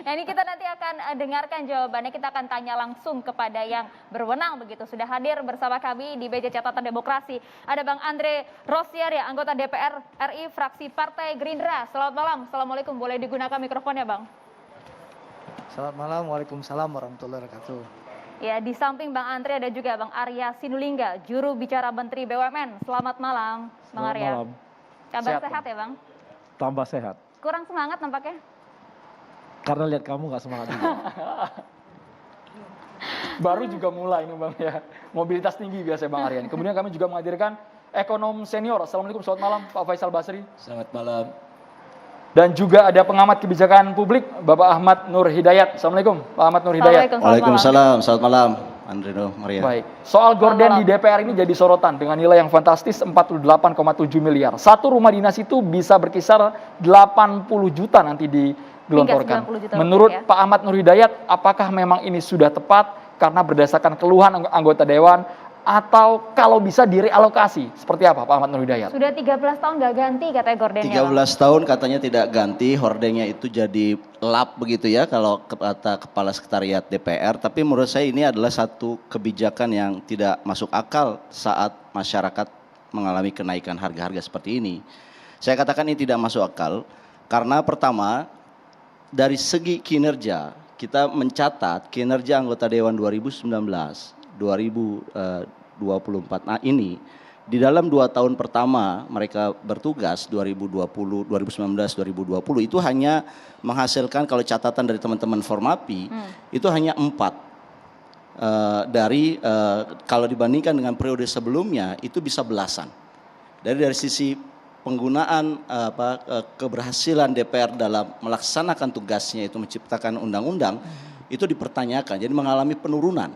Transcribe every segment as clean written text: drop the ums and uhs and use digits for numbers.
Nah, ini kita nanti akan dengarkan jawabannya, kita akan tanya langsung kepada yang berwenang begitu. Sudah hadir bersama kami di meja catatan demokrasi. Ada Bang Andre Rosiade, anggota DPR RI fraksi Partai Gerindra. Selamat malam, Assalamualaikum. Boleh digunakan mikrofonnya, Bang? Selamat malam, waalaikumsalam warahmatullahi wabarakatuh. Ya, di samping Bang Andre ada juga Bang Arya Sinulinga, juru bicara Menteri BUMN. Selamat malam, Bang Selamat Arya. malam. Kabar sehat ya, Bang? Tambah sehat. Kurang semangat nampaknya? Karena lihat kamu nggak semangat juga. Baru juga mulai nih Bang ya. Mobilitas tinggi biasa Bang Aryan. Kemudian kami juga menghadirkan ekonom senior. Assalamualaikum, selamat malam Pak Faisal Basri. Selamat malam. Dan juga ada pengamat kebijakan publik Bapak Ahmad Nur Hidayat. Assalamualaikum Pak Ahmad Nur Hidayat. Waalaikumsalam, selamat malam. Andrino Maria. Baik, soal gorden di DPR ini jadi sorotan dengan nilai yang fantastis 48,7 miliar. Satu rumah dinas itu bisa berkisar 80 juta nanti digelontorkan. Menurut ya. Pak Ahmad Nur Hidayat, apakah memang ini sudah tepat karena berdasarkan keluhan anggota dewan atau kalau bisa direalokasi? Seperti apa Pak Ahmad Nur Hidayat? Sudah 13 tahun nggak ganti katanya gordennya. 13 tahun katanya tidak ganti, hordengnya itu jadi lap begitu ya kalau kata Kepala Sekretariat DPR. Tapi menurut saya ini adalah satu kebijakan yang tidak masuk akal saat masyarakat mengalami kenaikan harga-harga seperti ini. Saya katakan ini tidak masuk akal karena pertama dari segi kinerja kita mencatat kinerja anggota Dewan 2019 2024 ini di dalam 2 tahun pertama mereka bertugas 2020, 2019, 2020 itu hanya menghasilkan kalau catatan dari teman-teman Formapi itu hanya 4 kalau dibandingkan dengan periode sebelumnya itu bisa belasan. Dari sisi penggunaan keberhasilan DPR dalam melaksanakan tugasnya itu menciptakan undang-undang itu dipertanyakan, jadi mengalami penurunan.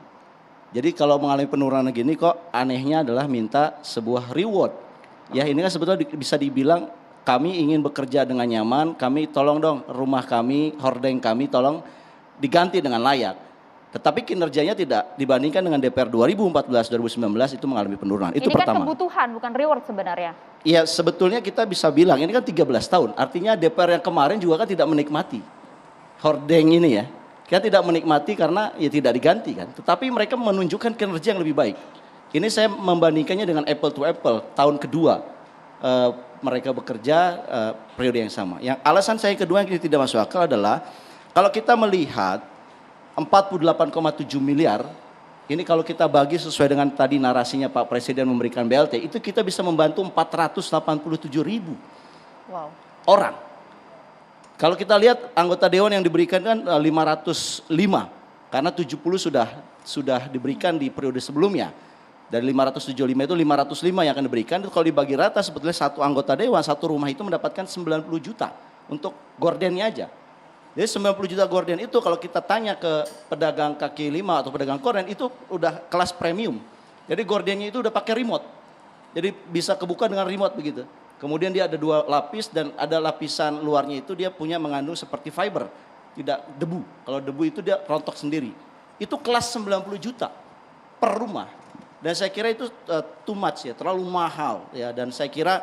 Jadi kalau mengalami penurunan gini kok anehnya adalah minta sebuah reward. Ya ini kan sebetulnya bisa dibilang kami ingin bekerja dengan nyaman, kami tolong dong rumah kami, hordeng kami tolong diganti dengan layak. Tetapi kinerjanya tidak dibandingkan dengan DPR 2014-2019 itu mengalami penurunan. Itu ini pertama. Kan kebutuhan bukan reward sebenarnya. Iya sebetulnya kita bisa bilang ini kan 13 tahun. Artinya DPR yang kemarin juga kan tidak menikmati hordeng ini ya. Kita tidak menikmati karena ya tidak diganti kan. Tetapi mereka menunjukkan kinerja yang lebih baik. Ini saya membandingkannya dengan apple to apple tahun kedua mereka bekerja periode yang sama. Yang alasan saya kedua yang tidak masuk akal adalah kalau kita melihat 48,7 miliar ini kalau kita bagi sesuai dengan tadi narasinya Pak Presiden memberikan BLT itu kita bisa membantu 487 ribu orang. Kalau kita lihat anggota dewan yang diberikan kan 505 karena 70 sudah diberikan di periode sebelumnya. Dari 575 itu 505 yang akan diberikan itu kalau dibagi rata sebetulnya satu anggota dewan satu rumah itu mendapatkan 90 juta untuk gordennya aja. Jadi 90 juta gorden itu kalau kita tanya ke pedagang kaki lima atau pedagang gorden itu udah kelas premium. Jadi gordennya itu udah pakai remote. Jadi bisa kebuka dengan remote begitu. Kemudian dia ada 2 lapis dan ada lapisan luarnya itu dia punya mengandung seperti fiber, tidak debu. Kalau debu itu dia rontok sendiri. Itu kelas 90 juta per rumah. Dan saya kira itu too much ya, terlalu mahal ya. Dan saya kira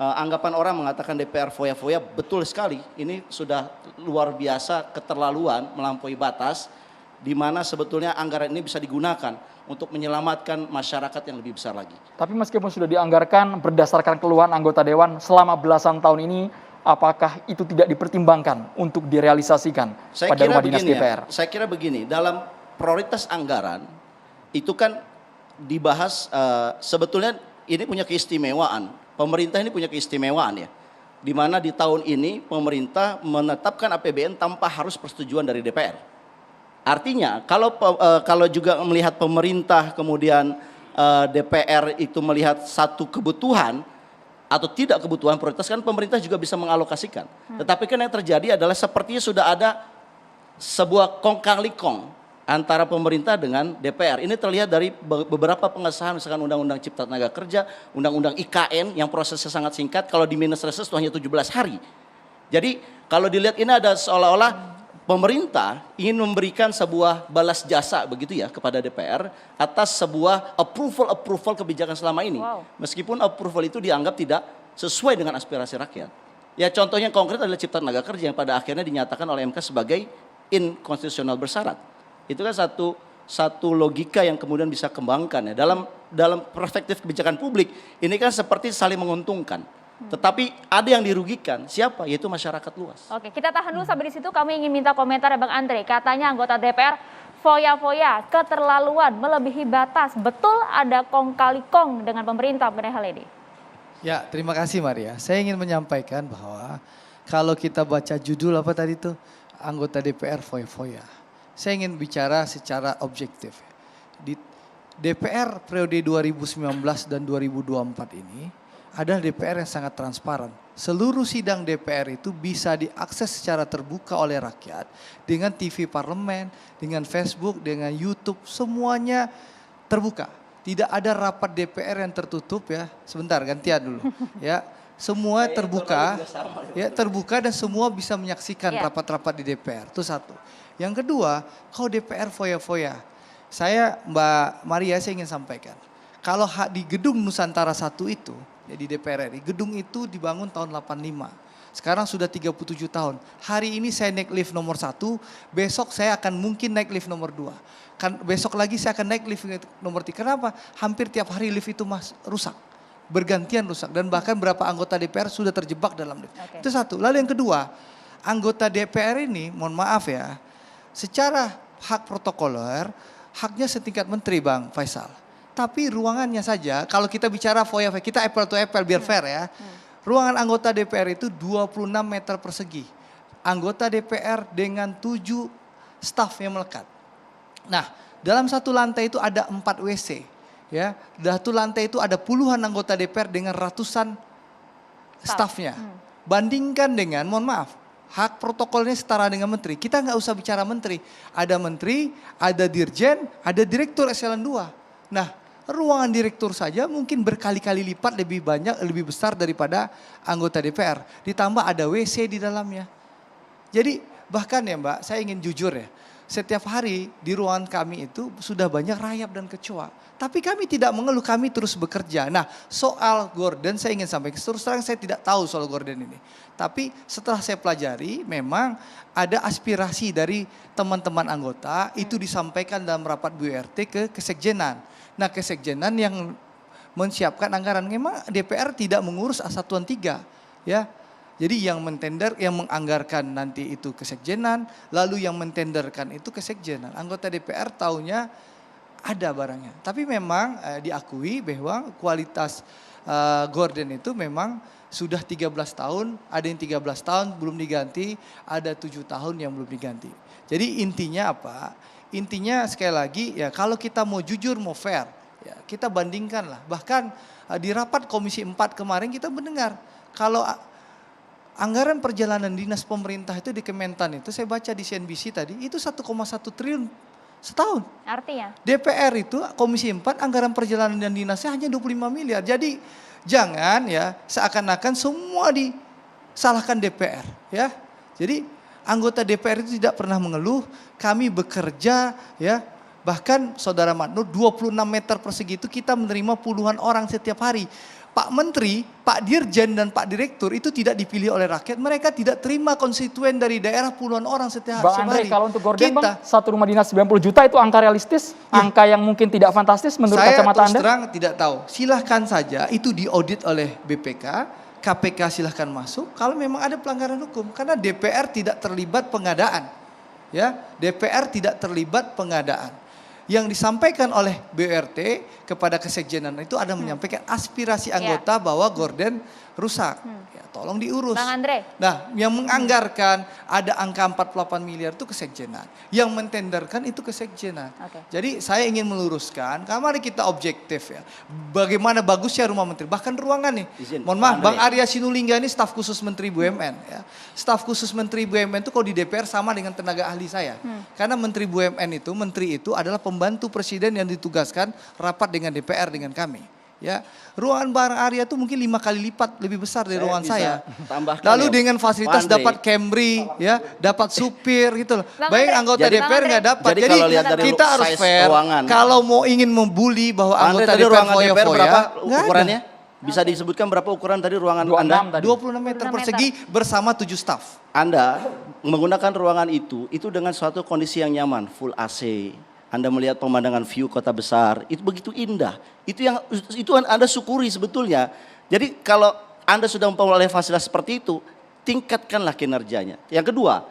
anggapan orang mengatakan DPR foya-foya betul sekali. Ini sudah luar biasa keterlaluan melampaui batas di mana sebetulnya anggaran ini bisa digunakan untuk menyelamatkan masyarakat yang lebih besar lagi. Tapi meskipun sudah dianggarkan berdasarkan keluhan anggota dewan selama belasan tahun ini, apakah itu tidak dipertimbangkan untuk direalisasikan pada rumah dinas DPR? Saya kira begini, dalam prioritas anggaran itu kan dibahas sebetulnya ini punya keistimewaan. Pemerintah ini punya keistimewaan ya. Di mana di tahun ini pemerintah menetapkan APBN tanpa harus persetujuan dari DPR. Artinya kalau juga melihat pemerintah kemudian DPR itu melihat satu kebutuhan atau tidak kebutuhan prioritas kan pemerintah juga bisa mengalokasikan. Tetapi kan yang terjadi adalah sepertinya sudah ada sebuah kong kali kong antara pemerintah dengan DPR. Ini terlihat dari beberapa pengesahan misalkan Undang-Undang Cipta Tenaga Kerja, Undang-Undang IKN yang prosesnya sangat singkat kalau di minus reses itu hanya 17 hari. Jadi kalau dilihat ini ada seolah-olah pemerintah ingin memberikan sebuah balas jasa begitu ya kepada DPR atas sebuah approval kebijakan selama ini. Meskipun approval itu dianggap tidak sesuai dengan aspirasi rakyat. Ya contohnya konkret adalah Cipta Tenaga Kerja yang pada akhirnya dinyatakan oleh MK sebagai inkonstitusional bersyarat. Itu kan satu logika yang kemudian bisa kembangkan ya. Dalam perspektif kebijakan publik ini kan seperti saling menguntungkan. Tetapi ada yang dirugikan, siapa? Yaitu masyarakat luas. Oke, kita tahan dulu sampai di situ. Kami ingin minta komentar Bang Andre. Katanya anggota DPR foya-foya, keterlaluan, melebihi batas. Betul ada kong kali kong dengan pemerintah mengenai hal ini? Ya, terima kasih Maria. Saya ingin menyampaikan bahwa kalau kita baca judul apa tadi tuh, anggota DPR foya-foya. Saya ingin bicara secara objektif. Di DPR periode 2019 dan 2024 ini adalah DPR yang sangat transparan. Seluruh sidang DPR itu bisa diakses secara terbuka oleh rakyat dengan TV parlemen, dengan Facebook, dengan YouTube, semuanya terbuka. Tidak ada rapat DPR yang tertutup ya. Sebentar, gantian dulu. Ya, semua terbuka, ya terbuka dan semua bisa menyaksikan rapat-rapat di DPR. Itu satu. Yang kedua, kalau DPR foya-foya, saya Mbak Maria saya ingin sampaikan, kalau di gedung Nusantara 1 itu, ya di DPR RI, gedung itu dibangun tahun 85. Sekarang sudah 37 tahun. Hari ini saya naik lift nomor 1, besok saya akan mungkin naik lift nomor 2. Besok lagi saya akan naik lift nomor 3. Kenapa? Hampir tiap hari lift itu rusak. Bergantian rusak. Dan bahkan berapa anggota DPR sudah terjebak dalam lift. Okay. Itu satu. Lalu yang kedua, anggota DPR ini, mohon maaf ya, secara hak protokoler, haknya setingkat menteri Bang Faisal. Tapi ruangannya saja, kalau kita bicara foya-foya, kita apple to apple biar fair ya. Ruangan anggota DPR itu 26 meter persegi. Anggota DPR dengan 7 staf yang melekat. Nah, dalam satu lantai itu ada 4 WC. Ya, dalam satu lantai itu ada puluhan anggota DPR dengan ratusan stafnya. Bandingkan dengan, mohon maaf, hak protokolnya setara dengan menteri. Kita nggak usah bicara menteri. Ada menteri, ada dirjen, ada direktur eselon 2. Nah, ruangan direktur saja mungkin berkali-kali lipat lebih banyak, lebih besar daripada anggota DPR. Ditambah ada WC di dalamnya. Jadi bahkan ya Mbak, saya ingin jujur ya. Setiap hari di ruangan kami itu sudah banyak rayap dan kecoa. Tapi kami tidak mengeluh, kami terus bekerja. Nah, soal gorden saya ingin sampaikan, terus terang saya tidak tahu soal gorden ini. Tapi setelah saya pelajari memang ada aspirasi dari teman-teman anggota itu disampaikan dalam rapat BURT ke Kesekjenan. Nah, Kesekjenan yang menyiapkan anggaran, memang DPR tidak mengurus Satuan 3 ya. Jadi yang mentender, yang menganggarkan nanti itu Kesekjenan, lalu yang mentenderkan itu Kesekjenan. Anggota DPR taunya ada barangnya. Tapi memang diakui bahwa kualitas gorden itu memang sudah 13 tahun, ada yang 13 tahun belum diganti, ada 7 tahun yang belum diganti. Jadi intinya apa? Intinya sekali lagi ya kalau kita mau jujur, mau fair, ya kita bandingkan lah. Bahkan di rapat Komisi 4 kemarin kita mendengar kalau anggaran perjalanan dinas pemerintah itu di Kementan itu, saya baca di CNBC tadi, itu 1,1 triliun setahun. Artinya? DPR itu Komisi 4 anggaran perjalanan dan dinasnya hanya 25 miliar. Jadi jangan ya seakan-akan semua disalahkan DPR ya. Jadi anggota DPR itu tidak pernah mengeluh, kami bekerja ya. Bahkan Saudara Maknur 26 meter persegi itu kita menerima puluhan orang setiap hari. Pak Menteri, Pak Dirjen dan Pak Direktur itu tidak dipilih oleh rakyat. Mereka tidak terima konstituen dari daerah puluhan orang setiap hari. Bang Andre, kalau untuk gorden Bang, satu rumah dinas 90 juta itu angka realistis? Ya. Angka yang mungkin tidak fantastis menurut kacamata Anda? Saya terus terang tidak tahu. Silahkan saja itu diaudit oleh BPK, KPK silahkan masuk kalau memang ada pelanggaran hukum. Karena DPR tidak terlibat pengadaan. Ya, DPR tidak terlibat pengadaan. Yang disampaikan oleh BURT kepada Kesekjenan itu ada menyampaikan aspirasi anggota bahwa gorden rusak. Ya, tolong diurus. Bang Andre. Nah, yang menganggarkan ada angka 48 miliar itu Kesekjenan. Yang mentenderkan itu Kesekjenan. Okay. Jadi saya ingin meluruskan, mari kita objektif ya. Bagaimana bagusnya rumah menteri, bahkan ruangan nih. Mohon maaf, Bang Arya Sinulinga ini staf khusus Menteri BUMN ya. Staf khusus Menteri BUMN itu kalau di DPR sama dengan tenaga ahli saya. Karena Menteri BUMN itu, menteri itu adalah pembantu presiden yang ditugaskan rapat dengan DPR dengan kami. Ya, ruangan Bang Arya itu mungkin 5 kali lipat lebih besar dari ruangan saya. Lalu dengan fasilitas dapat Camry, ya, dapat supir gitu loh. Baik anggota DPR nggak dapat. Jadi kita harus fair. Kalau mau ingin membuli bahwa anggota DPR foya-foya, berapa ukurannya? Bisa disebutkan berapa ukuran tadi ruangan 26 Anda? tadi. 26 meter 26 persegi bersama 7 staf. Anda menggunakan ruangan itu dengan suatu kondisi yang nyaman, full AC. Anda melihat pemandangan view kota besar, itu begitu indah. Itu Anda syukuri sebetulnya. Jadi kalau Anda sudah memperoleh fasilitas seperti itu, tingkatkanlah kinerjanya. Yang kedua,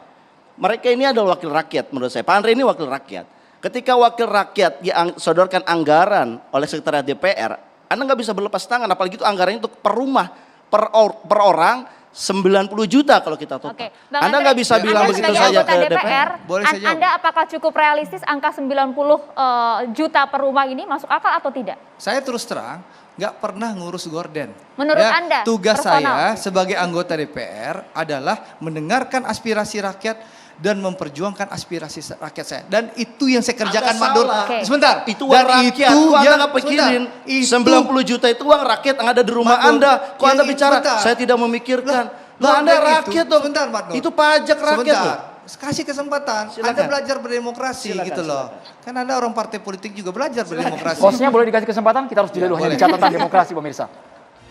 mereka ini adalah wakil rakyat menurut saya. Pak Andre ini wakil rakyat. Ketika wakil rakyat disodorkan anggaran oleh sekretariat DPR, Anda nggak bisa berlepas tangan, apalagi itu anggarannya untuk per rumah, per orang 90 juta kalau kita total. Oke, Bang Anda Andre, nggak bisa bilang Anda begitu sebagai saja anggota ke DPR, DPR. Boleh saya jawab? Anda apakah cukup realistis angka 90 juta per rumah ini masuk akal atau tidak? Saya terus terang nggak pernah ngurus gorden. Menurut Anda, Tugas personal? saya sebagai anggota DPR adalah mendengarkan aspirasi rakyat dan memperjuangkan aspirasi rakyat saya. Dan itu yang saya kerjakan, Anda Mandur. salah. Oke. Sebentar. Itu uang rakyat, kok Anda nggak pikirin. Sebentar. 90 juta itu uang rakyat yang ada di rumah Mandur, Anda. Kok Anda yang bicara, sebentar. saya tidak memikirkan. Loh, Anda dan rakyat dong. Sebentar, Pak Nur. Itu pajak rakyat loh. Kasih kesempatan. Silakan. Anda belajar berdemokrasi Silakan, gitu loh. Kan Anda orang partai politik juga belajar berdemokrasi. Hostnya boleh dikasih kesempatan, kita harus jeda dulu hanya Boleh. di catatan demokrasi pemirsa.